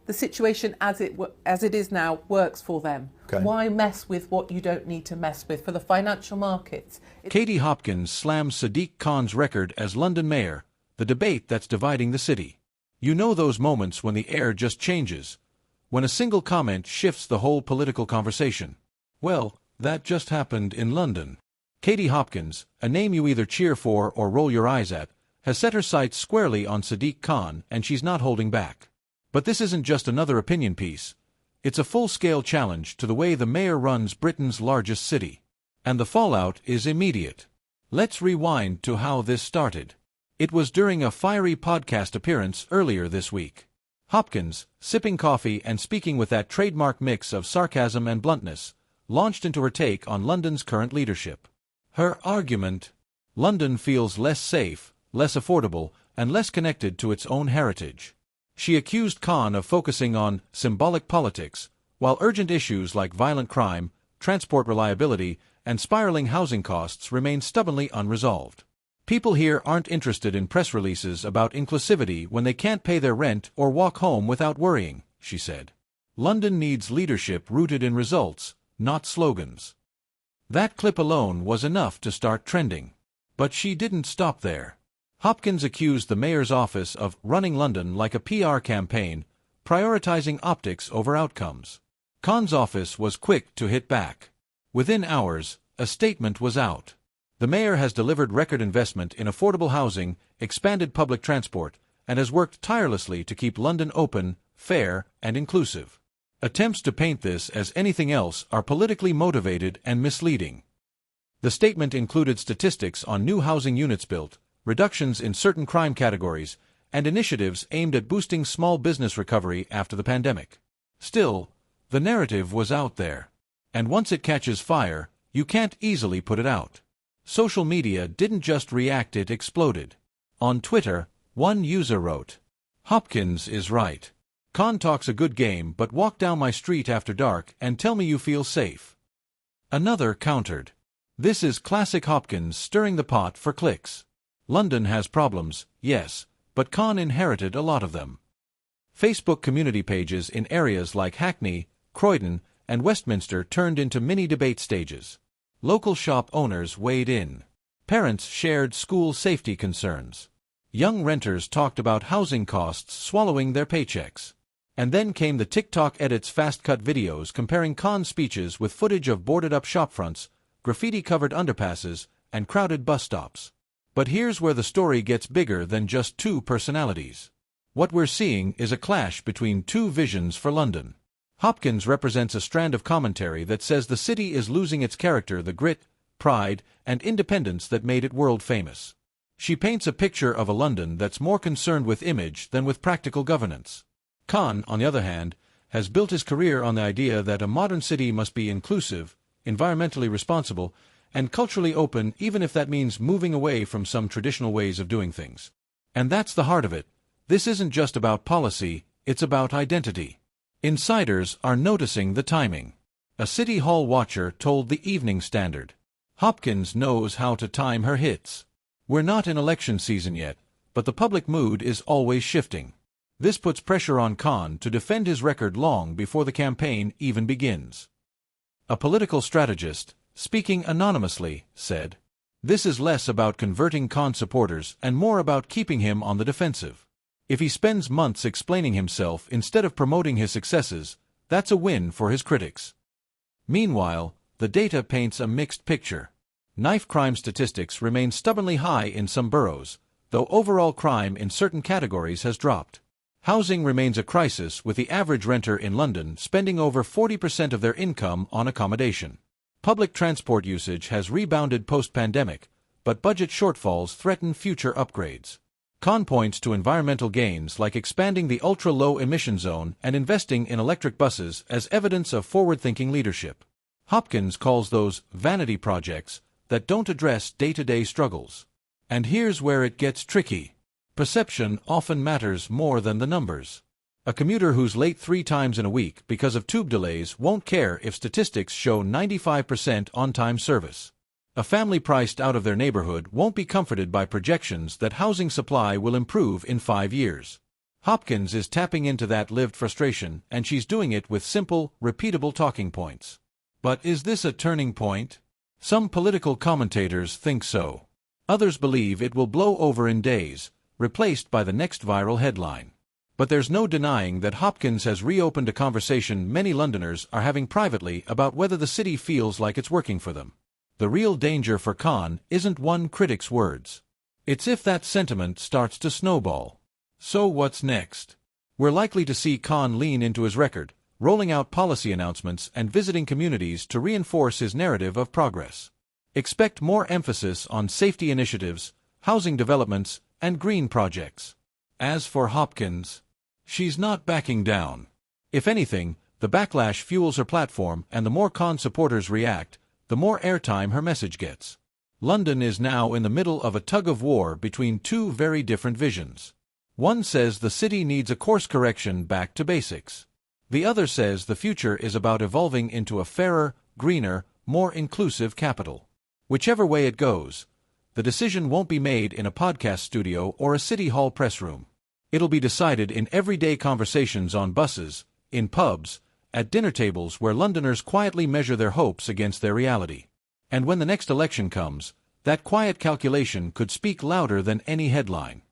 the situation as it is now works for them. Okay. Why mess with what you don't need to mess with? For the financial markets. Katie Hopkins slams Sadiq Khan's record as London mayor, the debate that's dividing the city. You know those moments when the air just changes, when a single comment shifts the whole political conversation. Well, that just happened in London. Katie Hopkins, a name you either cheer for or roll your eyes at, has set her sights squarely on Sadiq Khan, and she's not holding back. But this isn't just another opinion piece. It's a full-scale challenge to the way the mayor runs Britain's largest city. And the fallout is immediate. Let's rewind to how this started. It was during a fiery podcast appearance earlier this week. Hopkins, sipping coffee and speaking with that trademark mix of sarcasm and bluntness, launched into her take on London's current leadership. Her argument: London feels less safe, less affordable, and less connected to its own heritage. She accused Khan of focusing on symbolic politics, while urgent issues like violent crime, transport reliability, and spiraling housing costs remain stubbornly unresolved. People here aren't interested in press releases about inclusivity when they can't pay their rent or walk home without worrying, she said. London needs leadership rooted in results, not slogans. That clip alone was enough to start trending. But she didn't stop there. Hopkins accused the mayor's office of running London like a PR campaign, prioritizing optics over outcomes. Khan's office was quick to hit back. Within hours, a statement was out. The mayor has delivered record investment in affordable housing, expanded public transport, and has worked tirelessly to keep London open, fair, and inclusive. Attempts to paint this as anything else are politically motivated and misleading. The statement included statistics on new housing units built, reductions in certain crime categories, and initiatives aimed at boosting small business recovery after the pandemic. Still, the narrative was out there. And once it catches fire, you can't easily put it out. Social media didn't just react, it exploded. On Twitter, one user wrote, "Hopkins is right. Khan talks a good game, but walk down my street after dark and tell me you feel safe." Another countered, "This is classic Hopkins stirring the pot for clicks. London has problems, yes, but Khan inherited a lot of them." Facebook community pages in areas like Hackney, Croydon, and Westminster turned into mini debate stages. Local shop owners weighed in. Parents shared school safety concerns. Young renters talked about housing costs swallowing their paychecks. And then came the TikTok edits fast-cut videos comparing Khan's speeches with footage of boarded-up shopfronts, graffiti-covered underpasses, and crowded bus stops. But here's where the story gets bigger than just two personalities. What we're seeing is a clash between two visions for London. Hopkins represents a strand of commentary that says the city is losing its character, the grit, pride, and independence that made it world-famous. She paints a picture of a London that's more concerned with image than with practical governance. Khan, on the other hand, has built his career on the idea that a modern city must be inclusive, environmentally responsible, and culturally open, even if that means moving away from some traditional ways of doing things. And that's the heart of it. This isn't just about policy, it's about identity. Insiders are noticing the timing. A City Hall watcher told the Evening Standard, "Hopkins knows how to time her hits. We're not in election season yet, but the public mood is always shifting. This puts pressure on Khan to defend his record long before the campaign even begins." A political strategist, speaking anonymously, said, "This is less about converting Khan supporters and more about keeping him on the defensive. If he spends months explaining himself instead of promoting his successes, that's a win for his critics." Meanwhile, the data paints a mixed picture. Knife crime statistics remain stubbornly high in some boroughs, though overall crime in certain categories has dropped. Housing remains a crisis, with the average renter in London spending over 40% of their income on accommodation. Public transport usage has rebounded post-pandemic, but budget shortfalls threaten future upgrades. Khan points to environmental gains like expanding the ultra-low emission zone and investing in electric buses as evidence of forward-thinking leadership. Hopkins calls those vanity projects that don't address day-to-day struggles. And here's where it gets tricky. Perception often matters more than the numbers. A commuter who's late 3 times in a week because of tube delays won't care if statistics show 95% on-time service. A family priced out of their neighborhood won't be comforted by projections that housing supply will improve in 5 years. Hopkins is tapping into that lived frustration, and she's doing it with simple, repeatable talking points. But is this a turning point? Some political commentators think so. Others believe it will blow over in days, replaced by the next viral headline. But there's no denying that Hopkins has reopened a conversation many Londoners are having privately about whether the city feels like it's working for them. The real danger for Khan isn't one critic's words. It's if that sentiment starts to snowball. So what's next? We're likely to see Khan lean into his record, rolling out policy announcements and visiting communities to reinforce his narrative of progress. Expect more emphasis on safety initiatives, housing developments, and green projects. As for Hopkins, she's not backing down. If anything, the backlash fuels her platform, and the more Khan supporters react, the more airtime her message gets. London is now in the middle of a tug-of-war between two very different visions. One says the city needs a course correction back to basics. The other says the future is about evolving into a fairer, greener, more inclusive capital. Whichever way it goes, the decision won't be made in a podcast studio or a city hall press room. It'll be decided in everyday conversations on buses, in pubs, at dinner tables where Londoners quietly measure their hopes against their reality. And when the next election comes, that quiet calculation could speak louder than any headline.